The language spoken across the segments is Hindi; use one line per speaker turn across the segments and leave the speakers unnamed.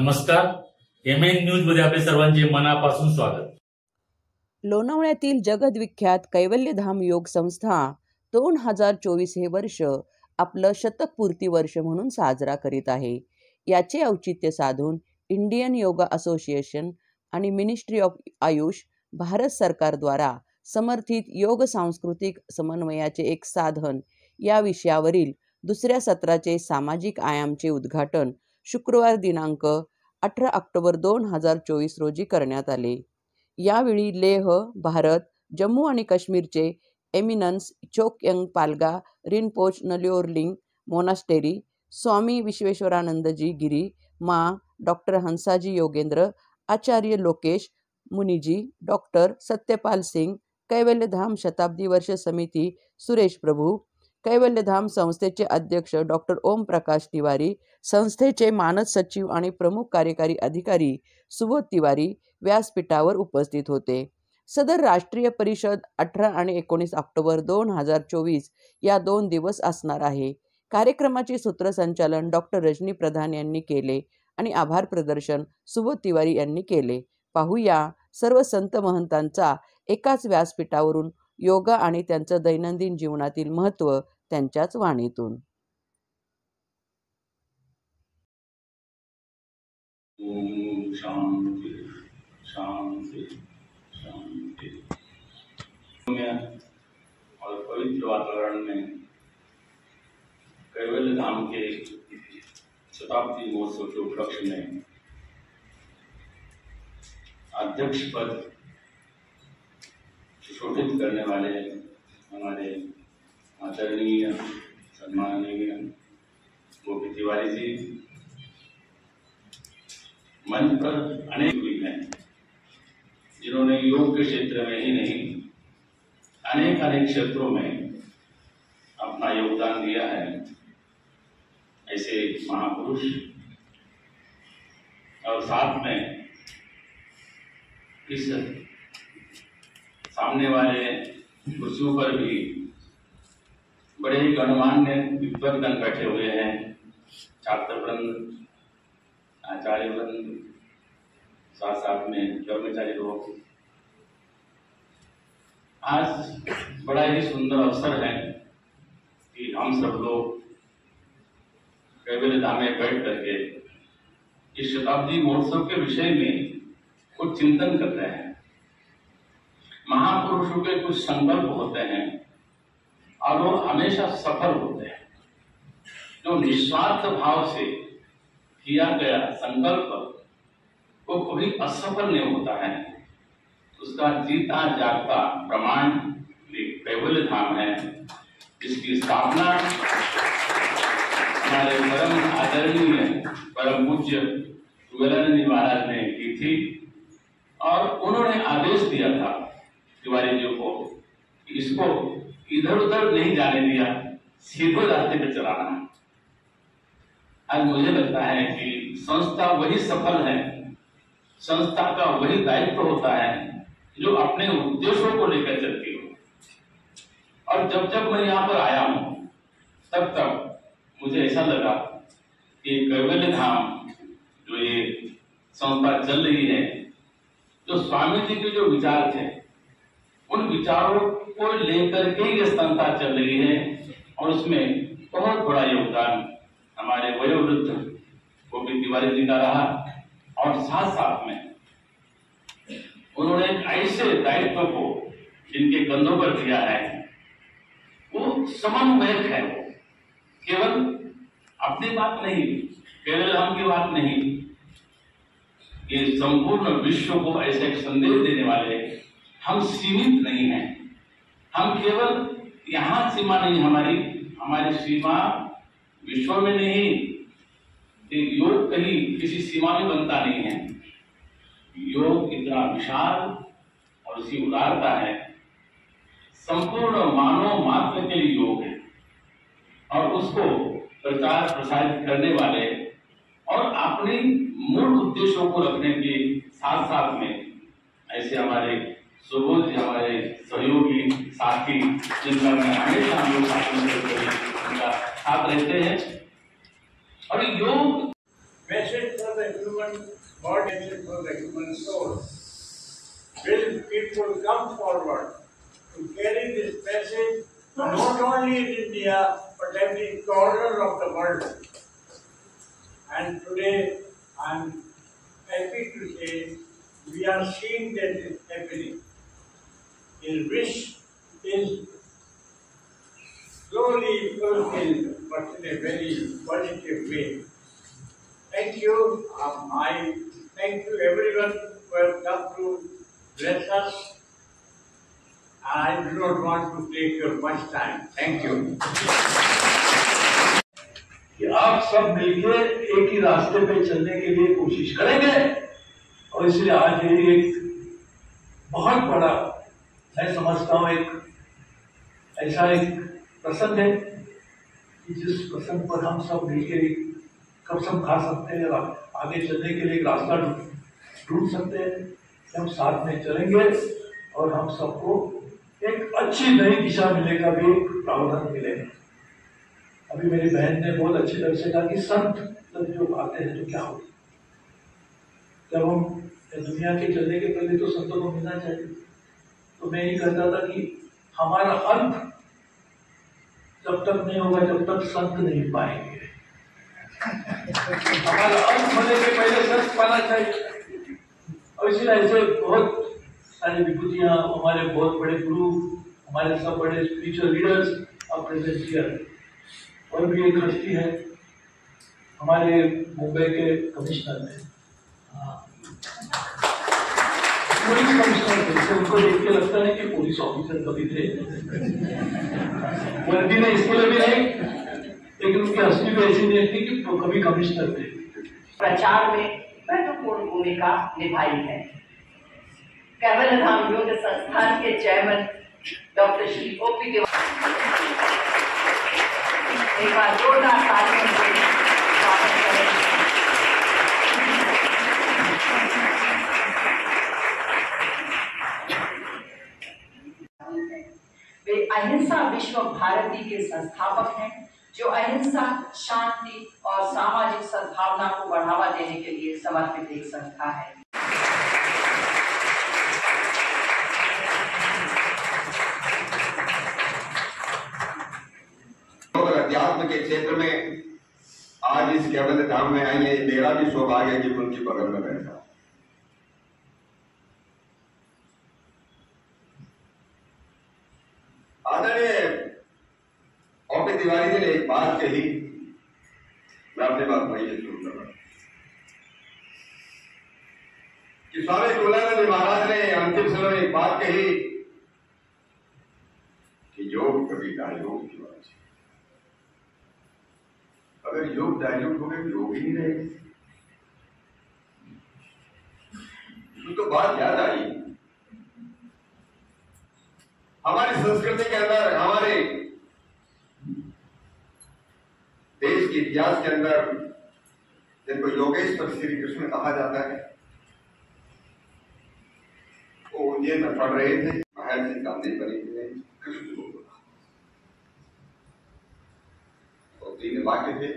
नमस्कार, MN न्यूज मध्ये आपले सर्वांचे मनापासून स्वागत।
लोणावळ्यातील जगद्विख्यात कैवल्यधाम योग संस्था 2024 हे वर्ष आपलं शतकपूर्ती वर्ष म्हणून साजरा करीत आहे। याचे औचित्य साधून इंडियन योगा असोसिएशन आणि मिनिस्ट्री ऑफ आयुष भारत सरकार द्वारा समर्थित योग सांस्कृतिक समन्वयाचे एक साधन या विषयावरील दुसऱ्या सत्राचे सामाजिक आयामचे उद्घाटन शुक्रवार दिनांक 18 ऑक्टोबर 2024 रोजी करण्यात आले। यावेळी लेह, भारत, जम्मू आणि काश्मीरचे एमिनन्स चोकयंग पालगा रिनपोच नल्योरलिंग मोनास्टेरी, स्वामी विश्वेश्वरानंदजी गिरी, माँ डॉक्टर हंसाजी योगेंद्र, आचार्य लोकेश मुनिजी, डॉक्टर सत्यपाल सिंग, कैवल्यधाम शताब्दी वर्ष समिती सुरेश प्रभू, कैवल्यधाम संस्थेचे अध्यक्ष डॉक्टर ओम प्रकाश तिवारी, संस्थेचे मानद सचिव आणि प्रमुख कार्यकारी अधिकारी सुबोध तिवारी व्यासपीठावर उपस्थित होते। सदर राष्ट्रीय परिषद 18 आणि 19 ऑक्टोबर 2024 या 2 दिवस असणार आहे। कार्यक्रमाचे सूत्रसंचालन डॉक्टर रजनी प्रधान यांनी केले आणि आभार प्रदर्शन सुबोध तिवारी यांनी केले। पाहूया सर्व संत महंतांचा एकाच व्यासपीठावरून योगा आणि त्यांचं दैनंदिन जीवनातील महत्त्व त्यांच्याच वाणीतून।
ओम शांति शांति शांति। और पवित्र वातावरण में कैवल्य धाम के शताब्दी महोत्सव के उपलक्ष्य में अध्यक्ष पद सुशोभित करने वाले हमारे आदरणीय सम्माननीय गोपी तिवारी जी मंच पर अनेक हुई हैं, जिन्होंने योग के क्षेत्र में ही नहीं अनेक क्षेत्रों में अपना योगदान दिया है। ऐसे महापुरुष और साथ में इस सामने वाले कुर्सियों पर भी बड़े ही गणमान्य विद्वद्गण बैठे हुए हैं, छात्रवृंद, आचार्यवृंद, साथ में कर्मचारी लोग। आज बड़ा ही सुंदर अवसर है कि हम सब लोग कैवल्य धाम में बैठ करके इस शताब्दी महोत्सव के विषय में कुछ चिंतन कर रहे हैं। महापुरुषों के कुछ संकल्प होते हैं और वो हमेशा सफल होते हैं। जो निस्वार्थ भाव से किया गया संकल्प वो कभी असफल नहीं होता है। उसका जीता जागता प्रमाण कैवल्य धाम है, जिसकी स्थापना हमारे परम आदरणीय परम पूज्य तुगलानंद महाराज ने की थी और उन्होंने आदेश दिया था तिवारी जी को कि इसको इधर उधर नहीं जाने दिया, सीधे रास्ते पे चलाना है। आज मुझे लगता है कि संस्था वही सफल है, संस्था का वही दायित्व होता है जो अपने उद्देश्यों को लेकर चलती हो। और जब मैं यहाँ पर आया हूँ तब मुझे ऐसा लगा कि कैवल्य धाम जो ये संस्था चल रही है, जो स्वामी जी के जो विचार थे उन विचारों को लेकर के ये संस्था चल रही है और उसमें बहुत बड़ा योगदान हमारे वयोवृद्ध गोपी तिवारी जी का रहा। और साथ में उन्होंने एक ऐसे दायित्व को जिनके कंधों पर दिया है, वो समन्वयक है। वो केवल अपनी बात नहीं, केवल हम की बात नहीं, ये संपूर्ण विश्व को ऐसे एक संदेश देने वाले। हम सीमित नहीं हैं, हम केवल यहाँ सीमा नहीं, हमारी सीमा विश्व में नहीं। योग कहीं किसी सीमा में बनता नहीं है। योग इतना विशाल और उसकी उदारता है, संपूर्ण मानव मात्र के लिए योग है और उसको प्रचार प्रसारित करने वाले और अपने मूल उद्देश्यों को रखने के साथ में ऐसे हमारे सुबोध जी, हमारे सहयोगी साथी, जिनका मैं हमेशा हम लोग साथ रहते हैं। और योग
message for the human body, message for the human soul. Will people come forward to carry this message not only in India but every corner of the world? And today I am happy to say we are seeing that it is happening. His wish is slowly fulfilled, but in a very positive way. Thank you. I thank you everyone who have come to bless us. I do not want to take your much time. Thank you.
कि आप सब मिलकर एक ही रास्ते पे चलने के लिए कोशिश करेंगे और इसलिए आज ये एक बहुत बड़ा, मैं समझता हूं, एक ऐसा एक प्रसंग है कि जिस प्रसंग पर हम सब मिलकर कसम खा सकते हैं और आगे चलने के लिए एक रास्ता ढूंढ सकते हैं। हम साथ में चलेंगे और हम सबको एक अच्छी नई दिशा मिलने का भी प्रावधान मिलेगा। अभी मेरी बहन ने बहुत अच्छी तरह से कहा कि संत जब जो आते हैं तो क्या होगा। जब हम दुनिया के चलने के पहले तो संतों को मिलना चाहिए। तो मैं ये कहता था कि हमारा अंत जब तक नहीं होगा जब तक संत नहीं पाएंगे। हमारा अंत होने के पहले संत पाना चाहिए। और इसलिए ऐसे बहुत सारी विभूतियां, हमारे बहुत बड़े गुरु, हमारे सब बड़े स्पिरिचुअल लीडर्स और प्रेजेंट हियर। और भी एक हस्ती है हमारे मुंबई के कमिश्नर थे, पुलिस कमिश्नर थे। उनको देख के लगता है कि पुलिस ऑफिसर कभी थे, वर्दी ने इसके लिए भी नहीं, लेकिन उनकी हस्ती भी ऐसी नहीं थी कि कभी कमिश्नर थे।
प्रचार में महत्वपूर्ण भूमिका निभाई है। कैवल्य धाम योग संस्थान के चेयरमैन डॉक्टर श्री ओपी एक बार जोरदार तालियों से स्वागत करें। वे अहिंसा विश्व भारती के संस्थापक हैं, जो अहिंसा, शांति और सामाजिक सद्भावना को बढ़ावा देने के लिए समर्पित एक संस्था है।
अध्यात्म के क्षेत्र में आज इस कैवल्य धाम में आई है। मेरा भी सौभाग्य है कि उनकी बगल में बैठा। आदरणीय ओपी तिवारी जी ने एक बात कही, मैं अपने बात वही शुरू कर रहा हूं कि स्वामी तुलसीदास महाराज ने अंतिम समय में एक बात कही कि योग कभी योग की बात है। अगर योग डायल्यूट हो गए, योग ही नहीं रहेगी। तो बात याद आई हमारी संस्कृति के अंदर, हमारे देश के इतिहास के अंदर जिनको योगेश्वर श्री कृष्ण कहा जाता है, वो उज्जैन में पढ़ रहे थे। महर्षि गांधी बनी हुए कृष्ण को बोला तो 3 वाक्य थे,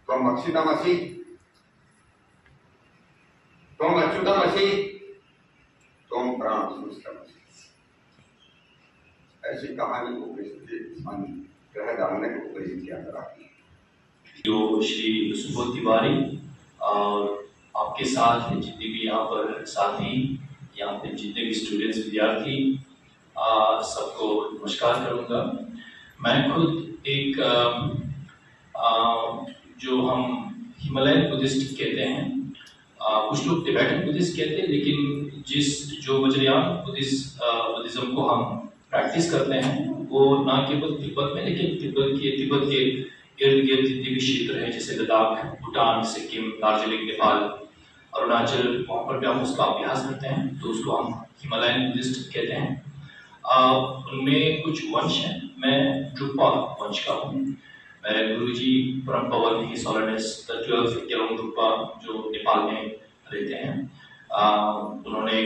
तुम अक्षितमसि, तुम अच्युतमसि, तुम प्राण सुस्तमसि। ऐसी कहानी को ग्रह डालने को उपदेश किया कराती है।
जो श्री सुबोध तिवारी और आपके साथ जितने भी यहाँ पर साथी, यहाँ पे जितने भी स्टूडेंट्स, विद्यार्थी, सबको नमस्कार करूँगा। मैं खुद एक जो हम हिमालयन बुद्धिस्ट कहते हैं, कुछ लोग टिबेटन बुद्धिस्ट कहते हैं, लेकिन जो वज्रयान बुद्धिज्म को हम प्रैक्टिस करते हैं वो ना केवल तिब्बत में, लेकिन तिब्बत के इर्द गिर्द जितने भी क्षेत्र हैं, जैसे लद्दाख, भूटान, सिक्किम, दार्जिलिंग, नेपाल, अरुणाचल, वहाँ पर भी हम उसका अभ्यास करते हैं, तो उसको हम हिमालयन बुद्धिस्ट कहते हैं। उनमें कुछ वंश हैं। मैं ड्रुपा वंश का हूँ। मेरे गुरुजी परम पवन ही सोलनेस द 12th गेलोंग ड्रुपा जो नेपाल में रहते हैं, उन्होंने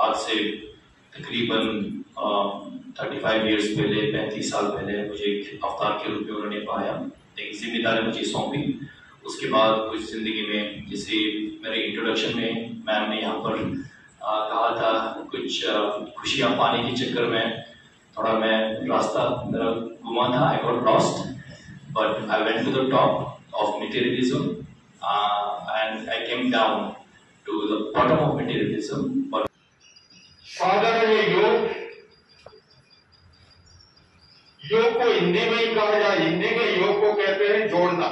आज से तकरीबन 35 इयर्स पहले, 35 साल पहले मुझे एक अवतार के रूप में उन्होंने पाया, एक जिम्मेदारी मुझे सौंपी। उसके बाद कुछ ज़िंदगी में, जैसे मेरे इंट्रोडक्शन में मैम ने यहाँ पर कहा था, कुछ खुशियाँ पाने के चक्कर में थोड़ा मैं रास्ता मेरा घुमा था, I got lost, but I went to the top of materialism and I came down to the bottom of materialism.
साधारण योग को हिंदी में ही कहा जाए, हिंदी में योग को कहते हैं जोड़ना।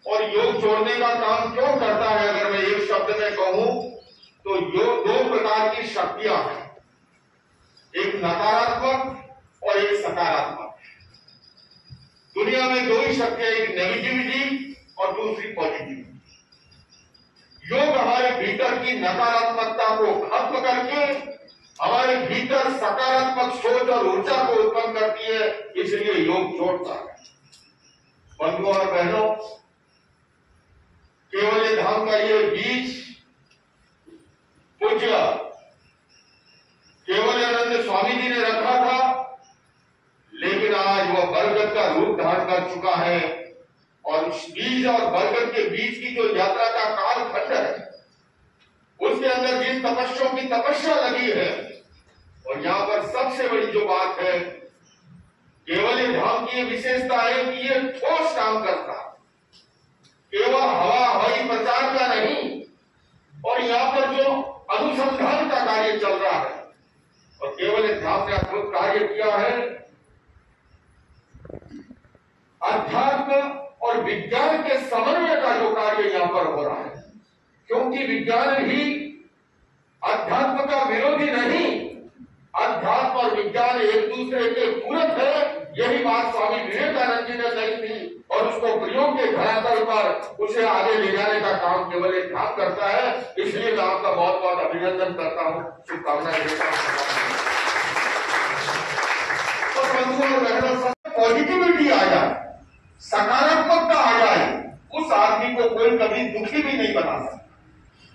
और योग जोड़ने का काम क्यों करता है, अगर मैं एक शब्द में कहूं तो योग दो प्रकार की शक्तियां हैं, एक नकारात्मक और एक सकारात्मक। दुनिया में दो ही शक्तियां, एक नेगेटिविटी और दूसरी पॉजिटिविटी। योग हमारे भीतर की नकारात्मकता को खत्म करके हमारे भीतर सकारात्मक सोच और ऊर्जा को उत्पन्न करती है, इसलिए योग जोड़ता है। बंधुओं और बहनों, केवल धाम का ये बीज पूज्य केवलानंद स्वामी जी ने रखा था, लेकिन आज वह बरगद का रूप धारण कर चुका है। और उस बीज और बरगद के बीच की जो यात्रा का कालखंड है, उसके अंदर जिन तपस्याओं की तपस्या लगी है, और यहां पर सबसे बड़ी जो बात है, केवल धाम की विशेषता है कि ये ठोस काम करता है, केवल हवाई प्रचार का नहीं। और यहां पर जो अनुसंधान का कार्य चल रहा है, और केवल धाम ने अद्भुत कार्य किया है, अध्यात्म और विज्ञान के समन्वय का जो कार्य यहां पर हो रहा है, क्योंकि विज्ञान ही अध्यात्म का विरोधी नहीं, अध्यात्म और विज्ञान एक दूसरे के पूरक है। यही बात स्वामी विवेकानंद जी ने कही थी, और उसको प्रयोग के धरातल पर उसे आगे ले जाने का काम केवल एक ध्यान करता है। इसलिए मैं आपका बहुत बहुत अभिनंदन करता हूं, शुभकामनाएं देता हूं। तो बंधुओं और बहनों, पॉजिटिविटी आ जाए, सकारात्मकता आ जाए, उस आदमी को कोई कभी दुखी भी नहीं बना सकता।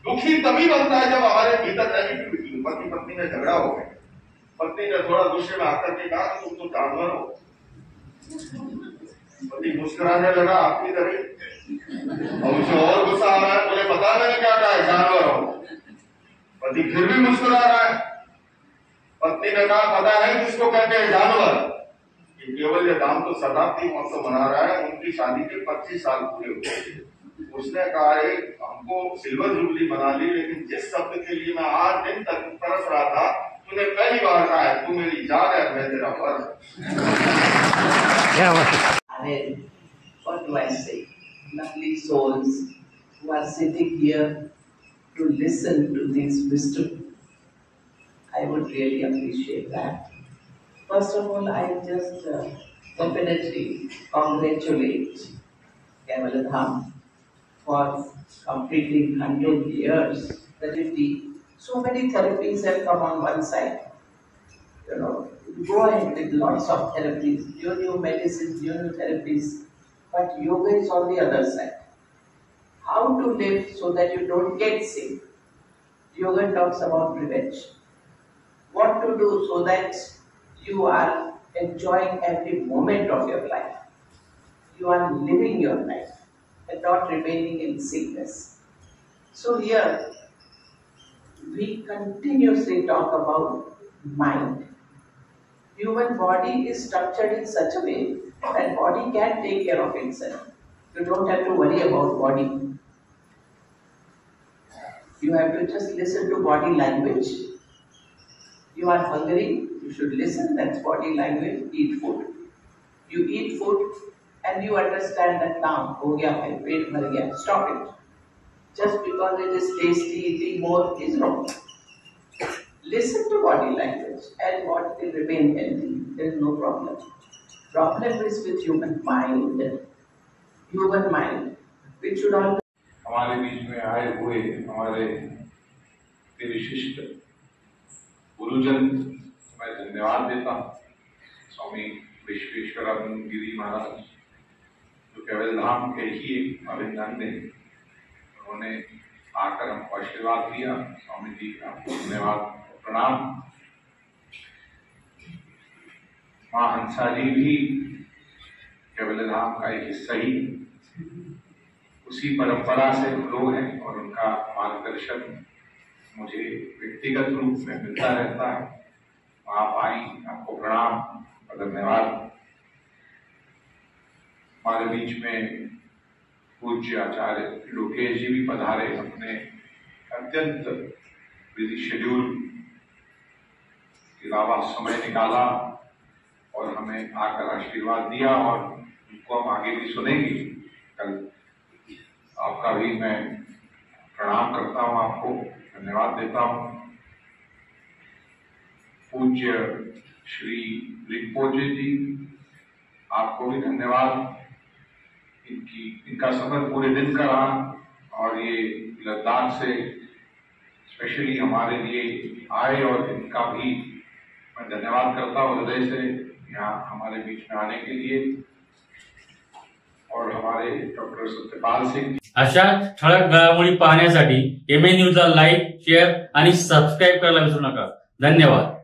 दुखी तभी बनता है जब हमारे भीतर नेगेटिविटी। पति पत्नी में झगड़ा हो गया, पत्नी ने थोड़ा गुस्से में आकर के कहा तुम तो जानवर हो, पति मुस्कुराने लगा आपकी तरह, और उसे और गुस्सा आ रहा है, बोले पता नहीं क्या कहा है, जानवर हो। पति फिर भी मुस्कुरा रहा है। पत्नी ने कहा पता है किसको कहते हैं जानवर। केवल धाम तो शताब्दी महोत्सव मना रहा है, उनकी शादी के 25 साल पूरे हुए। उसने कहा हमको सिल्वर जुबली मना ली, लेकिन जिस शब्द के लिए मैं आज दिन तक तरस रहा था, तूने पहली बार कहा है, तू मेरी जान है, मैं तेरा फर्ज।
What do I say? Lovely souls who are sitting here to listen to this wisdom. I would really appreciate that. First of all, I just definitely congratulate Kevaladham for completing 100 years. So many therapies have come on one side. You know, go ahead with lots of therapies, new medicines, new therapies, but yoga is on the other side. How to live so that you don't get sick. Yoga talks about prevention. What to do so that you are enjoying every moment of your life. You are living your life and not remaining in sickness. So here, we continuously talk about mind. Human body is structured in such a way that body can take care of itself. You don't have to worry about body. You have to just listen to body language. You are hungry, you should listen, that's body language, eat food. You eat food and you understand that now, ho gaya hai, pet bhar gaya, stop it. Just because it is tasty, eating more is wrong. Listen to body language and what will remain healthy. There is no problem. Problem is with human mind, which should always.
हमारे बीच में आए हुए हमारे विशिष्ट गुरुजन, मैं धन्यवाद देता हूँ। स्वामी विश्वेश्वरानंद गिरी महाराज, जो केवलधाम के ही एक अभिनंदन, उन्होंने आकर हमको आशीर्वाद दिया। स्वामी जी का धन्यवाद, प्रणाम। माँ हंसा जी भी कैवल्य धाम का एक हिस्सा ही उसी परंपरा से हम लोग हैं और उनका मार्गदर्शन मुझे व्यक्तिगत रूप में मिलता रहता है। आप आई, आपको प्रणाम और धन्यवाद। हमारे बीच में पूज्य आचार्य लोकेश जी भी पधारे, अपने अत्यंत बिजी शेड्यूल के अलावा समय निकाला और हमें आकर आशीर्वाद दिया और उनको हम आगे भी सुनेंगे। कल आपका भी मैं प्रणाम करता हूँ, आपको धन्यवाद देता हूँ। पूज्य श्री रिंपोचे जी, आपको भी धन्यवाद। इनका सफर पूरे दिन का रहा और ये लद्दाख से स्पेशली हमारे लिए आए और इनका भी मैं धन्यवाद करता हूँ हृदय से यहाँ हमारे बीच में आने के लिए। और हमारे डॉक्टर सत्यपाल सिंह,
अशा ठळक घडामोडी पाहण्यासाठी MA न्यूजला लाईक, शेअर आणि सबस्क्राईब करायला विसरू नका। धन्यवाद।